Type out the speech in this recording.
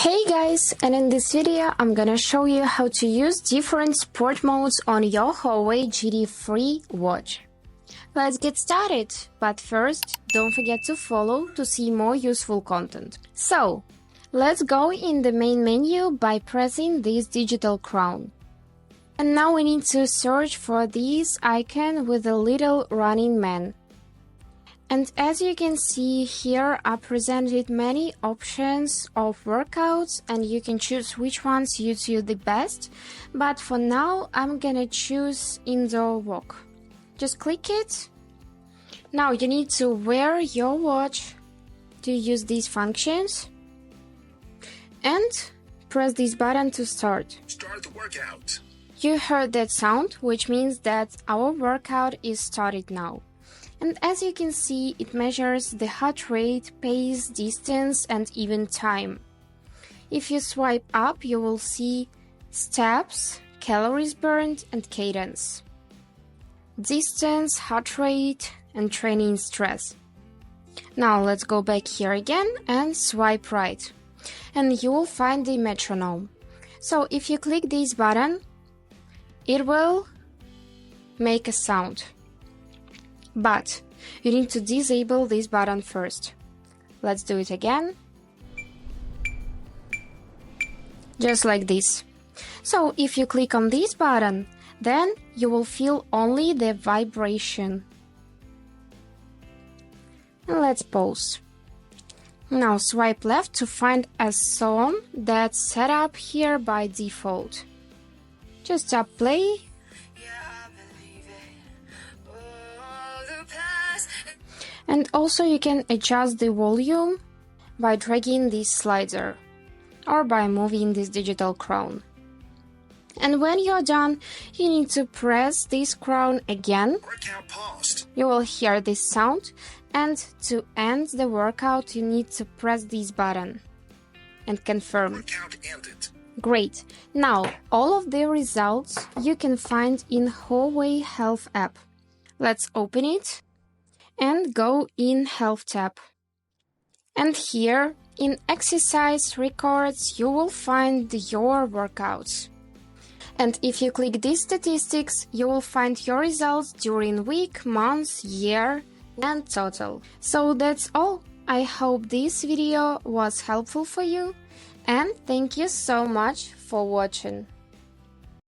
Hey guys, and in this video I'm gonna show you how to use different sport modes on your Huawei GT 3 watch. Let's get started, but first don't forget to follow to see more useful content. So, let's go in the main menu by pressing this digital crown. And now we need to search for this icon with a little running man. And as you can see here are presented many options of workouts and you can choose which ones suits you the best. But for now I'm gonna choose indoor walk. Just click it. Now you need to wear your watch to use these functions. And press this button to start. Start the workout. You heard that sound, which means that our workout is started now. And as you can see, it measures the heart rate, pace, distance, and even time. If you swipe up, you will see steps, calories burned, and cadence, distance, heart rate, and training stress. Now let's go back here again and swipe right. And you will find the metronome. So if you click this button, it will make a sound. But you need to disable this button first. Let's do it again. Just like this. So if you click on this button, then you will feel only the vibration. And let's pause. Now swipe left to find a song that's set up here by default. Just tap play. And also you can adjust the volume by dragging this slider or by moving this digital crown. And when you're done, you need to press this crown again. Workout paused. You will hear this sound, and to end the workout you need to press this button and confirm. Workout ended. Great. Now all of the results you can find in Huawei Health app. Let's open it and go in Health tab. And here in Exercise Records you will find your workouts. And if you click these statistics, you will find your results during week, month, year, and total. So that's all. I hope this video was helpful for you, and thank you so much for watching.